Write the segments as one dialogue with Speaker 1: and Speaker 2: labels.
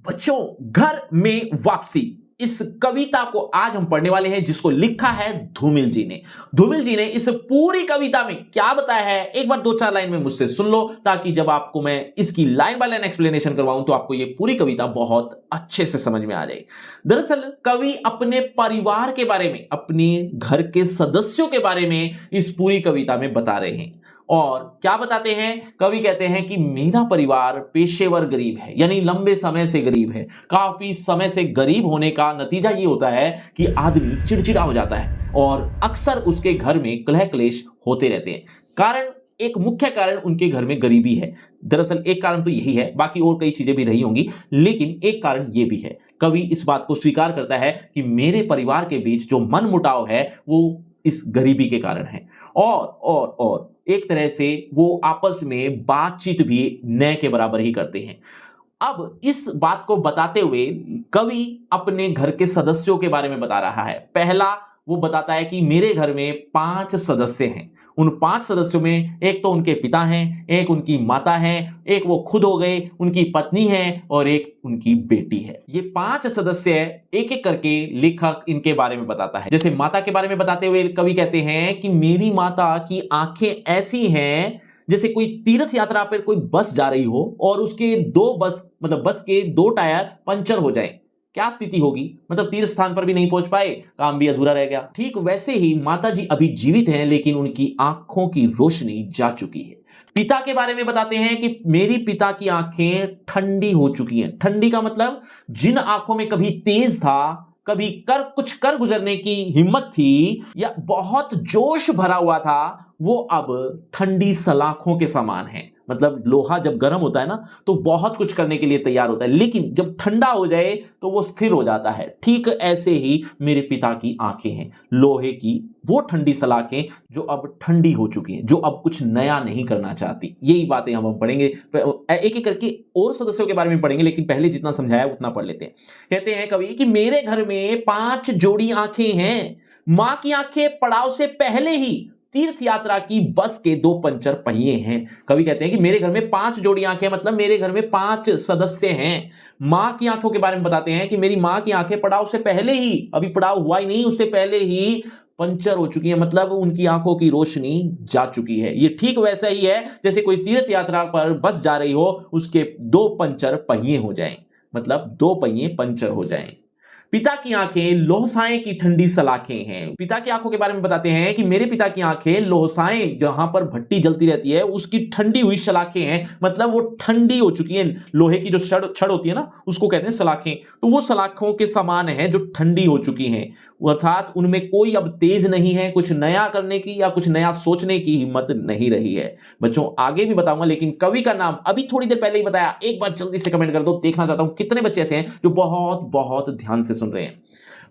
Speaker 1: बच्चों, घर में वापसी, इस कविता को आज हम पढ़ने वाले हैं, जिसको लिखा है धूमिल जी ने। धूमिल जी ने इस पूरी कविता में क्या बताया है, एक बार दो चार लाइन में मुझसे सुन लो, ताकि जब आपको मैं इसकी लाइन बाय लाइन एक्सप्लेनेशन करवाऊं तो आपको ये पूरी कविता बहुत अच्छे से समझ में आ जाए। दरअसल कवि अपने परिवार के बारे में, अपने घर के सदस्यों के बारे में इस पूरी कविता में बता रहे हैं। और क्या बताते हैं, कवि कहते हैं कि मेरा परिवार पेशेवर गरीब है, यानी लंबे समय से गरीब है। काफी समय से गरीब होने का नतीजा ये होता है कि आदमी चिड़चिड़ा हो जाता है और अक्सर उसके घर में कलह क्लेश होते रहते हैं। कारण, एक मुख्य कारण उनके घर में गरीबी है। दरअसल एक कारण तो यही है, बाकी और कई चीजें भी रही होंगी, लेकिन एक कारण यह भी है। कवि इस बात को स्वीकार करता है कि मेरे परिवार के बीच जो मनमुटाव है वो इस गरीबी के कारण है। और एक तरह से वो आपस में बातचीत भी न के बराबर ही करते हैं। अब इस बात को बताते हुए कवि अपने घर के सदस्यों के बारे में बता रहा है। पहला वो बताता है कि मेरे घर में 5 सदस्य हैं। उन 5 सदस्यों में एक तो उनके पिता हैं, एक उनकी माता है, एक वो खुद हो गए, उनकी पत्नी है और एक उनकी बेटी है। ये 5 सदस्य एक एक करके लेखक इनके बारे में बताता है। जैसे माता के बारे में बताते हुए कवि कहते हैं कि मेरी माता की आंखें ऐसी हैं जैसे कोई तीर्थ यात्रा पर कोई बस जा रही हो और उसके बस के 2 टायर पंचर हो जाएं। क्या स्थिति होगी, मतलब तीर्थ स्थान पर भी नहीं पहुंच पाए, काम भी अधूरा रह गया। ठीक वैसे ही माताजी अभी जीवित हैं, लेकिन उनकी आंखों की रोशनी जा चुकी है। पिता के बारे में बताते हैं कि मेरी पिता की आंखें ठंडी हो चुकी हैं। ठंडी का मतलब जिन आंखों में कभी तेज था, कभी कुछ कर गुजरने की हिम्मत थी या बहुत जोश भरा हुआ था, वो अब ठंडी सलाखों के समान है। मतलब लोहा जब गर्म होता है ना तो बहुत कुछ करने के लिए तैयार होता है, लेकिन जब ठंडा हो जाए तो वो स्थिर हो जाता है। ठीक ऐसे ही मेरे पिता की आंखें हैं, लोहे की वो ठंडी सलाखें जो अब ठंडी हो चुकी हैं, जो अब कुछ नया नहीं करना चाहती। यही बातें हम पढ़ेंगे, एक एक करके और सदस्यों के बारे में पढ़ेंगे, लेकिन पहले जितना समझाया उतना पढ़ लेते हैं। कहते हैं कवि कि मेरे घर में 5 जोड़ी आंखें हैं। मां की आंखें पड़ाव से पहले ही तीर्थ यात्रा की बस के 2 पंचर पहिए हैं। कवि कहते हैं कि मेरे घर में 5 जोड़ी आंखें, मतलब मेरे घर में 5 सदस्य हैं। मां की आंखों के बारे में बताते हैं कि मेरी मां की आंखें पड़ाव से पहले ही, अभी पड़ाव हुआ ही नहीं, उससे पहले ही पंचर हो चुकी है, मतलब उनकी आंखों की रोशनी जा चुकी है। ये ठीक वैसा ही है जैसे कोई तीर्थ यात्रा पर बस जा रही हो, उसके 2 पंचर पहिए हो जाएं, मतलब 2 पहिए पंचर हो जाएं। पिता की आंखें लोहसाएं की ठंडी सलाखें हैं। पिता की आंखों के बारे में बताते हैं कि मेरे पिता की आंखें लोहसाएं, जहां पर भट्टी जलती रहती है उसकी ठंडी हुई सलाखें हैं, मतलब वो ठंडी हो चुकी हैं। लोहे की जो छड़ होती है ना, उसको कहते हैं सलाखें। तो वो सलाखों के समान है जो ठंडी हो चुकी हैं, अर्थात उनमें कोई अब तेज नहीं है, कुछ नया करने की या कुछ नया सोचने की हिम्मत नहीं रही है। बच्चों आगे भी बताऊंगा, लेकिन कवि का नाम अभी थोड़ी देर पहले ही बताया, एक बार जल्दी से कमेंट कर दो, देखना चाहता हूं कितने बच्चे ऐसे हैं जो बहुत बहुत ध्यान से सुन रहे हैं।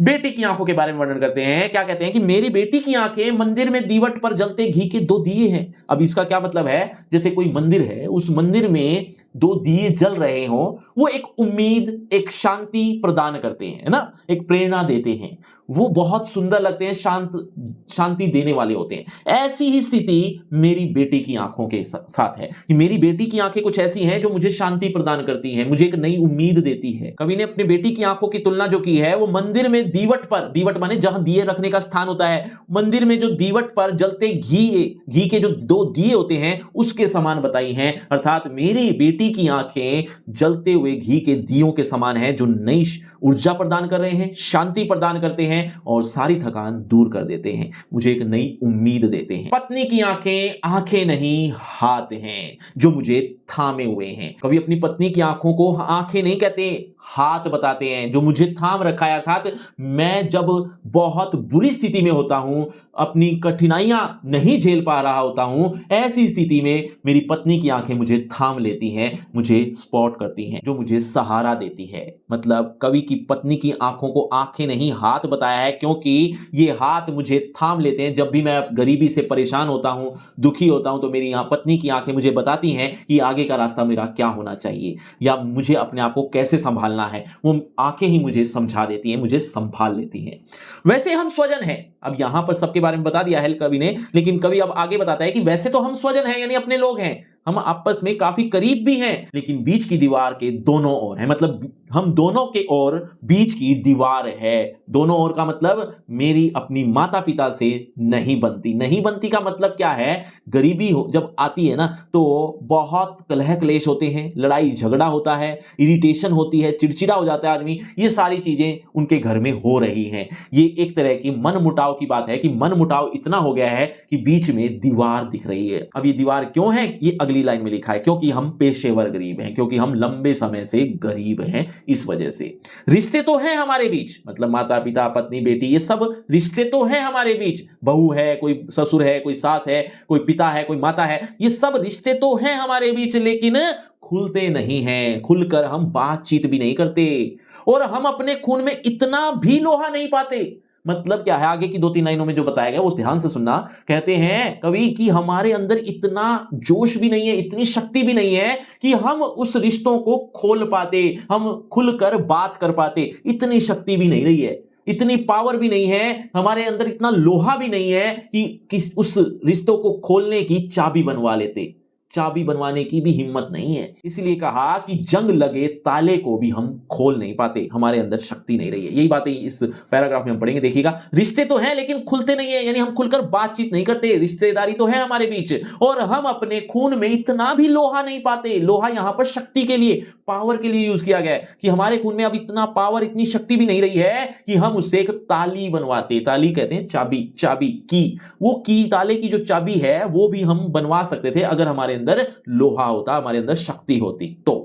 Speaker 1: बेटी की आंखों के बारे में वर्णन करते हैं। क्या कहते हैं कि मेरी बेटी की आंखें मंदिर में दीवट पर जलते घी के 2 दिए हैं। अब इसका क्या मतलब है, जैसे कोई मंदिर है, उस मंदिर में 2 दिए जल रहे हो, वो एक उम्मीद, एक शांति प्रदान करते हैं, है ना, एक प्रेरणा देते हैं। वो बहुत सुंदर लगते हैं, शांति देने वाले होते हैं। ऐसी ही स्थिति मेरी बेटी की आंखों के साथ है कि मेरी बेटी की आंखें कुछ ऐसी हैं जो मुझे शांति प्रदान करती हैं, मुझे एक नई उम्मीद देती है। कवि ने अपनी बेटी की आंखों की तुलना जो की है वो मंदिर में दीवट पर, दीवट माने जहां दिए रखने का स्थान होता है, मंदिर में जो दीवट पर जलते घी के जो 2 दिए होते हैं उसके समान बताई हैं। अर्थात मेरी बेटी की आंखें जलते हुए घी के दियों के समान हैं, जो नई ऊर्जा प्रदान कर रहे हैं, शांति प्रदान करते हैं और सारी थकान दूर कर देते हैं, मुझे एक नई उम्मीद देते हैं। पत्नी की आंखें नहीं हाथ हैं जो मुझे थामे हुए हैं। कभी अपनी पत्नी की आंखों को आंखें नहीं कहते, हाथ बताते हैं जो मुझे थाम रखा है। अर्थात मैं जब बहुत बुरी स्थिति में होता हूं, अपनी कठिनाइयां नहीं झेल पा रहा होता हूं, ऐसी स्थिति में मेरी पत्नी की आंखें मुझे थाम लेती हैं, मुझे सपोर्ट करती हैं, जो मुझे सहारा देती है। मतलब कवि की पत्नी की आंखों को आंखें नहीं हाथ बताया है, क्योंकि ये हाथ मुझे थाम लेते हैं। जब भी मैं गरीबी से परेशान होता हूं, दुखी होता हूं, तो मेरी पत्नी की आंखें मुझे बताती हैं कि आगे का रास्ता मेरा क्या होना चाहिए या मुझे अपने आप को कैसे संभालना है। वो आंखें ही मुझे समझा देती हैं, मुझे संभाल लेती हैं। वैसे हम स्वजन हैं। अब यहां पर सबके बारे में बता दिया है कवि ने, लेकिन कवि अब आगे बताता है कि वैसे तो हम स्वजन हैं, यानी अपने लोग हैं, हम आपस में काफी करीब भी हैं, लेकिन बीच की दीवार के दोनों ओर है, मतलब हम दोनों के ओर बीच की दीवार है। दोनों ओर का मतलब मेरी अपनी माता पिता से नहीं बनती। नहीं बनती का मतलब क्या है, गरीबी हो जब आती है ना तो बहुत कलह क्लेश होते हैं, लड़ाई झगड़ा होता है, इरिटेशन होती है, चिड़चिड़ा हो जाता है आदमी। ये सारी चीजें उनके घर में हो रही हैं। ये एक तरह की मन मुटाव की बात है कि मन मुटाव इतना हो गया है कि बीच में दीवार दिख रही है। अब ये दीवार क्यों है, ये अगली लाइन में लिखा है, क्योंकि हम पेशेवर गरीब हैं, क्योंकि हम लंबे समय से गरीब हैं, इस वजह से। रिश्ते तो हैं हमारे बीच, मतलब माता पिता पत्नी बेटी, ये सब रिश्ते तो हैं हमारे बीच। बहू है, कोई ससुर है, कोई सास है, कोई पिता है, कोई माता है, ये सब रिश्ते तो हैं हमारे बीच, लेकिन खुलते नहीं हैं। खुलकर हम बातचीत भी नहीं करते और हम अपने खून में इतना भी लोहा नहीं पाते। मतलब क्या है, आगे की 2-3 लाइनों में जो बताया गया वो ध्यान से सुनना। कहते हैं कवि कि हमारे अंदर इतना जोश भी नहीं है, इतनी शक्ति भी नहीं है कि हम उस रिश्तों को खोल पाते, हम खुलकर बात कर पाते। इतनी शक्ति भी नहीं रही है, इतनी पावर भी नहीं है, हमारे अंदर इतना लोहा भी नहीं है कि उस रिश्तों को खोलने की चाबी बनवा लेते। चाबी बनवाने की भी हिम्मत नहीं है। इसलिए कहा कि जंग लगे ताले को भी हम खोल नहीं पाते, हमारे अंदर शक्ति नहीं रही है। यही बातें इस पैराग्राफ में हम पढ़ेंगे, देखिएगा। रिश्ते तो हैं लेकिन खुलते नहीं है, यानी हम खुलकर बातचीत नहीं करते। रिश्तेदारी तो है हमारे बीच और हम अपने खून में इतना भी लोहा नहीं पाते। लोहा यहां पर शक्ति के लिए, पावर के लिए यूज किया गया है कि हमारे खून में अब इतना पावर, इतनी शक्ति भी नहीं रही है कि हम उससे एक ताली बनवाते। ताली कहते हैं चाबी, चाबी की, वो की, ताले की जो चाबी है वो भी हम बनवा सकते थे अगर हमारे अंदर लोहा होता, हमारे अंदर शक्ति होती तो।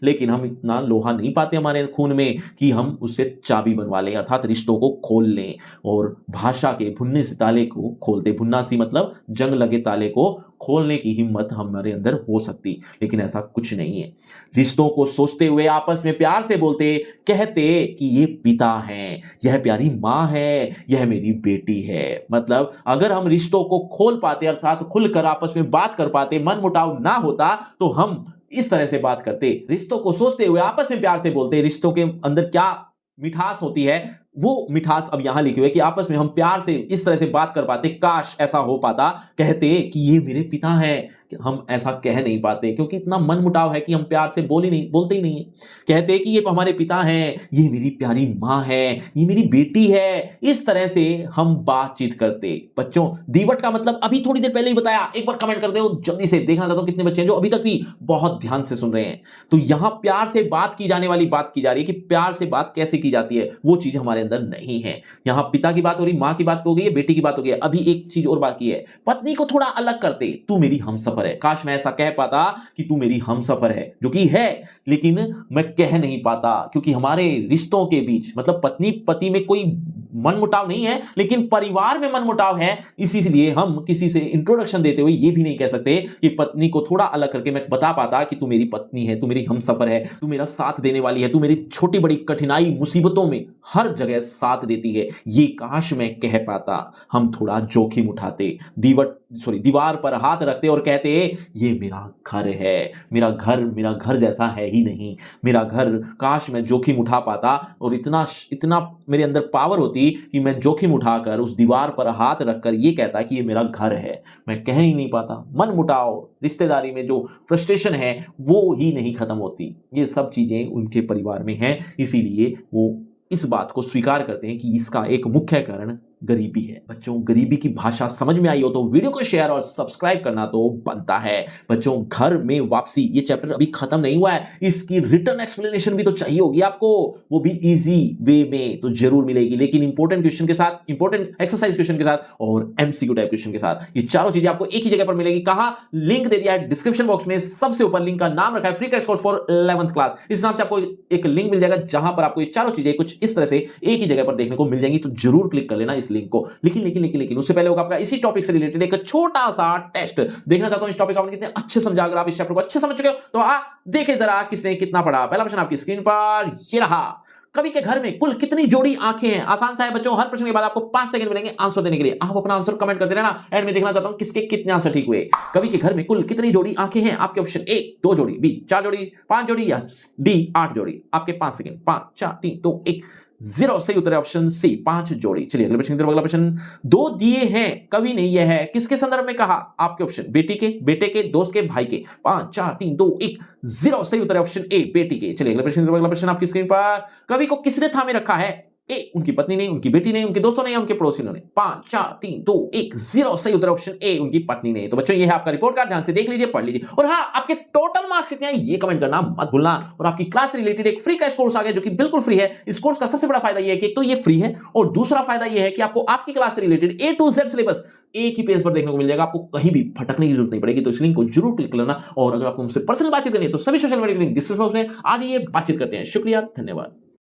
Speaker 1: लेकिन हम इतना लोहा नहीं पाते हमारे खून में कि हम उससे चाबी बनवा लें, अर्थात रिश्तों को खोल लें और भाषा के भुन्ने से ताले को खोलते। भुन्ना सी मतलब जंग लगे ताले को खोलने की हिम्मत हमारे अंदर हो सकती, लेकिन ऐसा कुछ नहीं है। रिश्तों को सोचते हुए आपस में प्यार से बोलते, कहते कि ये पिता हैं, यह प्यारी माँ है, यह मेरी बेटी है। मतलब अगर हम रिश्तों को खोल पाते, अर्थात खुलकर आपस में बात कर पाते, मन मुटाव ना होता, तो हम इस तरह से बात करते। रिश्तों को सोचते हुए आपस में प्यार से बोलते। रिश्तों के अंदर क्या मिठास होती है, वो मिठास अब यहां लिखे हुए कि आपस में हम प्यार से इस तरह से बात कर पाते। काश ऐसा हो पाता, कहते कि ये मेरे पिता हैं। हम ऐसा कह नहीं पाते क्योंकि इतना मन मुटाव है कि हम प्यार से बोलते ही नहीं है। कहते कि ये हमारे पिता हैं, ये मेरी प्यारी माँ है, ये मेरी बेटी है। इस तरह से हम बातचीत करते। बच्चों, दीवट का मतलब अभी थोड़ी देर पहले ही बताया, एक बार कमेंट कर दो जल्दी से, देखना चाहता हूं कितने बच्चे हैं जो अभी तक भी बहुत ध्यान से सुन रहे हैं। तो यहां प्यार से बात की जाने वाली बात की जा रही है कि प्यार से बात कैसे की जाती है, वो चीज हमारे अंदर नहीं है। यहां पिता की बात हो रही, मां की बात हो गई है, बेटी की बात हो गई है। अभी एक चीज और बाकी है, पत्नी को थोड़ा अलग करते। तू मेरी हमसफर है। काश मैं ऐसा कह पाता कि तू मेरी हमसफर है, जो कि है, लेकिन मैं कह नहीं पाता क्योंकि हमारे रिश्तों के बीच, मतलब पत्नी पति में कोई मनमुटाव नहीं है, लेकिन परिवार में मनमुटाव है। इसीलिए हम किसी से इंट्रोडक्शन देते हुए ये भी नहीं कह सकते कि पत्नी को थोड़ा अलग करके मैं बता पाता कि तू मेरी पत्नी है, तू मेरी हमसफर है, तू मेरा साथ देने वाली है, तू मेरी छोटी बड़ी कठिनाई मुसीबतों में हर जगह साथ देती है। ये काश मैं कह पाता। हम थोड़ा जोखिम उठाते, दीवार पर हाथ रखते और कहते ये मेरा घर है, मेरा घर जैसा है ही नहीं, मेरा घर। काश मैं जोखिम उठा पाता और इतना मेरे अंदर पावर होती कि मैं जोखिम उठाकर उस दीवार पर हाथ रखकर ये कहता कि ये मेरा घर है। मैं कह ही नहीं पाता। मन मुटाव, रिश्तेदारी में जो फ्रस्ट्रेशन है वो ही नहीं खत्म होती। ये सब चीजें उनके परिवार में हैं, इसीलिए वो इस बात को स्वीकार करते हैं कि इसका एक मुख्य कारण गरीबी है। बच्चों, गरीबी की भाषा समझ में आई हो तो वीडियो को शेयर और सब्सक्राइब करना तो बनता है। बच्चों, घर में वापसी, ये चैप्टर अभी खत्म नहीं हुआ है, इसकी रिटर्न एक्सप्लेनेशन भी तो चाहिए होगी आपको, वो भी इजी वे में तो जरूर मिलेगी, लेकिन इंपॉर्टेंट क्वेश्चन के साथ, इंपॉर्टेंट एक्सरसाइज क्वेश्चन के साथ और एमसीक्यू टाइप क्वेश्चन के साथ। ये चारों चीजें आपको एक ही जगह पर मिलेगी। कहां? लिंक दे दिया है डिस्क्रिप्शन बॉक्स में, सबसे ऊपर लिंक का नाम रखा है free crash course for 11th class. इस नाम से आपको एक लिंक मिल जाएगा जहां पर आपको ये चारों चीजें कुछ इस तरह से एक ही जगह पर देखने को मिल जाएंगी। तो जरूर क्लिक कर लेना इस लिंक को। लेकिन उससे पहले होगा आपका इसी टॉपिक से रिलेटेड एक छोटा सा टेस्ट। देखना चाहता हूं इस टॉपिक को आपने कितने अच्छे समझा। अगर आप इस चैप्टर को अच्छे समझ चुके हो तो देखें जरा किसने कितना पढ़ा। पहला प्रश्न आपकी स्क्रीन पर ये रहा। कवि के घर में कुल कितनी जोड़ी आंखें हैं? आसान सा है बच्चों। हर प्रश्न के बाद आपको 5 सेकंड मिलेंगे आंसर देने के लिए। आप अपना आंसर कमेंट करते रहना। एंड में देखना चाहता हूं किसके कितने आंसर ठीक हुए। कवि के घर में कुल कितनी जोड़ी आंखें हैं? आपके ऑप्शन ए 2 जोड़ी, बी 4 जोड़ी, 5 जोड़ी या डी 8 जोड़ी। आपके 5 सेकंड, 5 4 3 2 1। 0 सही उत्तर है ऑप्शन सी 5 जोड़ी। चलिए अगले प्रश्न की तरफ। अगला प्रश्न, दो दिए हैं कवि ने यह है किसके संदर्भ में कहा? आपके ऑप्शन बेटी के, बेटे के, दोस्त के, भाई के। 5 4 3 2 1 0 सही उत्तर है ऑप्शन ए बेटी के। चलिए अगले प्रश्न की तरफ। अगला प्रश्न आपकी स्क्रीन पर, कवि को किसने थामे रखा है? ए उनकी पत्नी ने, उनकी बेटी ने, उनके दोस्तों ने या उनके पड़ोसियों ने। 5 4 3 2 1 0 सही उत्तर ऑप्शन ए उनकी पत्नी ने। तो बच्चों ये है आपका रिपोर्ट कार्ड, ध्यान से देख लीजिए, पढ़ लीजिए। और हाँ, आपके टोटल मार्क्स कितने हैं ये कमेंट करना मत भूलना। और आपकी क्लास से रिलेटेड एक फ्री का कोर्स आ गया जो कि बिल्कुल फ्री है। इस कोर्स का सबसे बड़ा फायदा ये है कि एक तो ये फ्री है और दूसरा फायदा ये है कि आपको आपकी क्लास से related A to Z syllabus एक ही पेज पर देखने को मिल जाएगा। आपको कहीं भी भटकने की जरूरत नहीं पड़ेगी। तो इस लिंक को जरूर क्लिक कर लेना। और अगर आपको मुझसे पर्सनल बातचीत करनी है तो सभी सोशल मीडिया के लिंक डिस्क्रिप्शन में आ जाइए, बातचीत करते हैं। शुक्रिया, धन्यवाद।